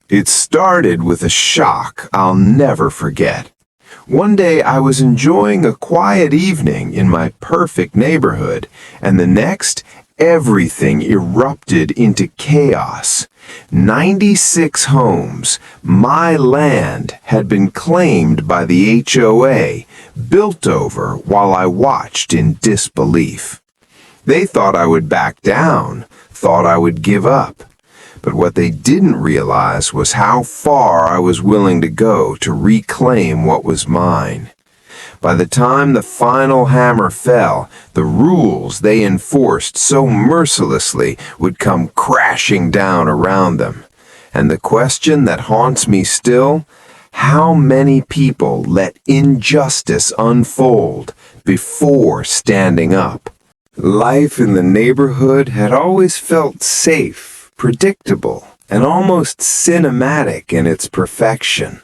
It started with a shock I'll never forget. One day I was enjoying a quiet evening in my perfect neighborhood, and the next, everything erupted into chaos. 96 homes, my land, had been claimed by the HOA, built over while I watched in disbelief. They thought I would back down, thought I would give up. But what they didn't realize was how far I was willing to go to reclaim what was mine. By the time the final hammer fell, the rules they enforced so mercilessly would come crashing down around them. And the question that haunts me still, how many people let injustice unfold before standing up? Life in the neighborhood had always felt safe, predictable, and almost cinematic in its perfection.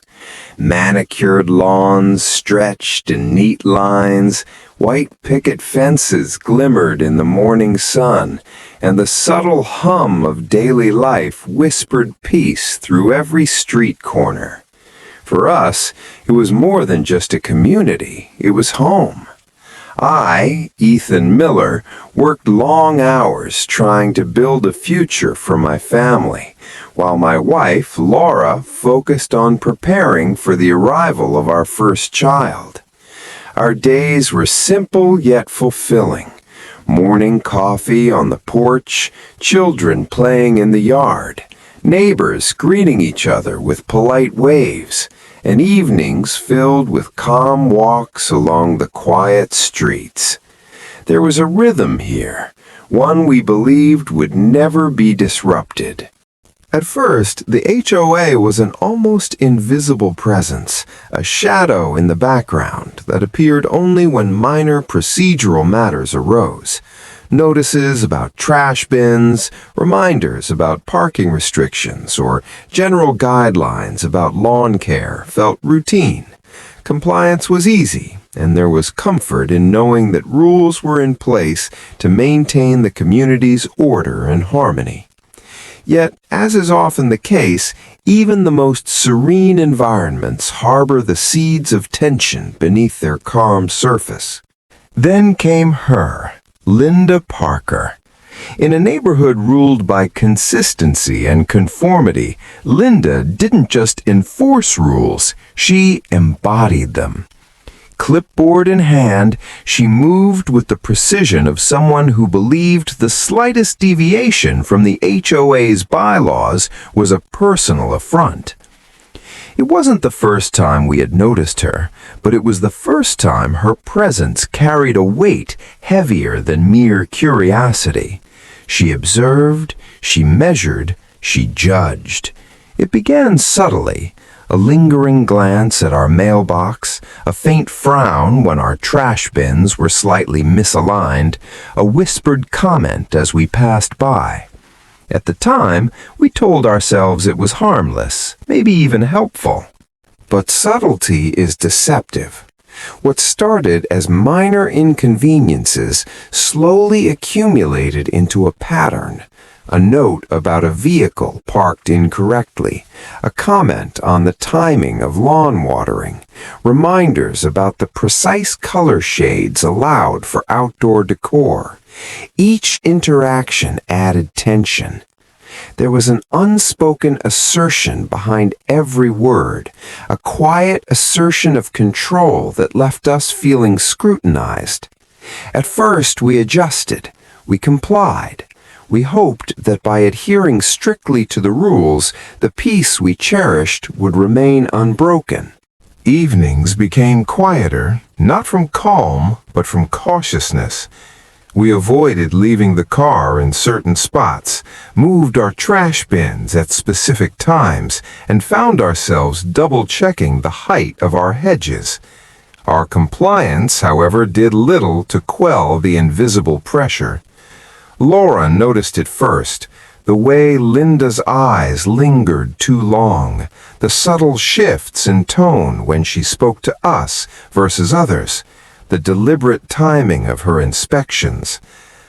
Manicured lawns stretched in neat lines, white picket fences glimmered in the morning sun, and the subtle hum of daily life whispered peace through every street corner. For us, it was more than just a community, it was home. I, Ethan Miller, worked long hours trying to build a future for my family, while my wife, Laura, focused on preparing for the arrival of our first child. Our days were simple yet fulfilling. Morning coffee on the porch, children playing in the yard, neighbors greeting each other with polite waves, and evenings filled with calm walks along the quiet streets. There was a rhythm here, one we believed would never be disrupted. At first, the HOA was an almost invisible presence, a shadow in the background that appeared only when minor procedural matters arose. Notices about trash bins, reminders about parking restrictions, or general guidelines about lawn care felt routine. Compliance was easy, and there was comfort in knowing that rules were in place to maintain the community's order and harmony. Yet, as is often the case, even the most serene environments harbor the seeds of tension beneath their calm surface. Then came her, Linda Parker. In a neighborhood ruled by consistency and conformity, Linda didn't just enforce rules, she embodied them. Clipboard in hand, she moved with the precision of someone who believed the slightest deviation from the HOA's bylaws was a personal affront. It wasn't the first time we had noticed her, but it was the first time her presence carried a weight heavier than mere curiosity. She observed, she measured, she judged. It began subtly, a lingering glance at our mailbox, a faint frown when our trash bins were slightly misaligned, a whispered comment as we passed by. At the time, we told ourselves it was harmless, maybe even helpful. But subtlety is deceptive. What started as minor inconveniences slowly accumulated into a pattern. A note about a vehicle parked incorrectly, a comment on the timing of lawn watering, reminders about the precise color shades allowed for outdoor decor. Each interaction added tension. There was an unspoken assertion behind every word, a quiet assertion of control that left us feeling scrutinized. At first we adjusted, we complied. We hoped that by adhering strictly to the rules, the peace we cherished would remain unbroken. Evenings became quieter, not from calm, but from cautiousness. We avoided leaving the car in certain spots, moved our trash bins at specific times, and found ourselves double-checking the height of our hedges. Our compliance, however, did little to quell the invisible pressure. Laura noticed it first, the way Linda's eyes lingered too long, the subtle shifts in tone when she spoke to us versus others, the deliberate timing of her inspections.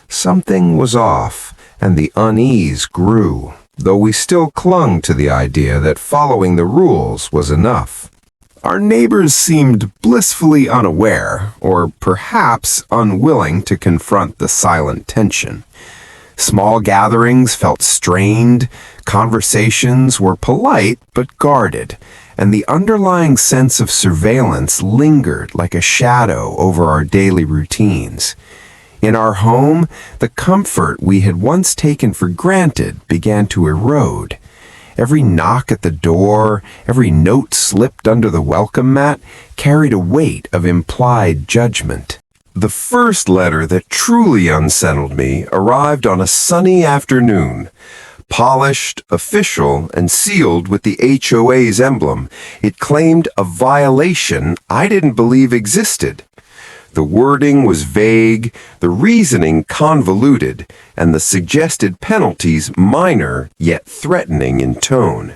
Something was off, and the unease grew. though we still clung to the idea that following the rules was enough. Our neighbors seemed blissfully unaware, or perhaps unwilling to confront the silent tension. Small gatherings felt strained, conversations were polite but guarded, and the underlying sense of surveillance lingered like a shadow over our daily routines. In our home, the comfort we had once taken for granted began to erode. Every knock at the door, every note slipped under the welcome mat, carried a weight of implied judgment. The first letter that truly unsettled me arrived on a sunny afternoon. Polished, official, and sealed with the HOA's emblem, it claimed a violation I didn't believe existed. The wording was vague, the reasoning convoluted, and the suggested penalties minor yet threatening in tone.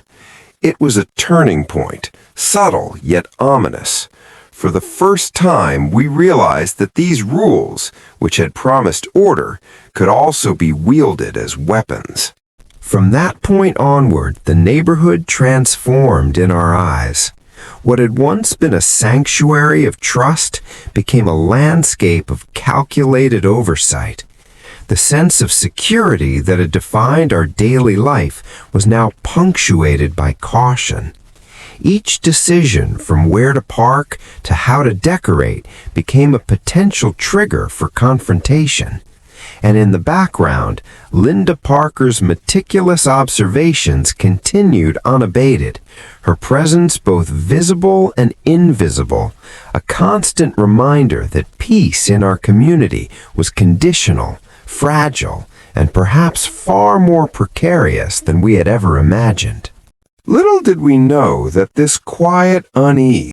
It was a turning point, subtle yet ominous. For the first time, we realized that these rules, which had promised order, could also be wielded as weapons. From that point onward, the neighborhood transformed in our eyes. What had once been a sanctuary of trust became a landscape of calculated oversight. The sense of security that had defined our daily life was now punctuated by caution. Each decision, from where to park to how to decorate, became a potential trigger for confrontation. And in the background, Linda Parker's meticulous observations continued unabated, her presence both visible and invisible, a constant reminder that peace in our community was conditional, fragile, and perhaps far more precarious than we had ever imagined. Little did we know that this quiet unease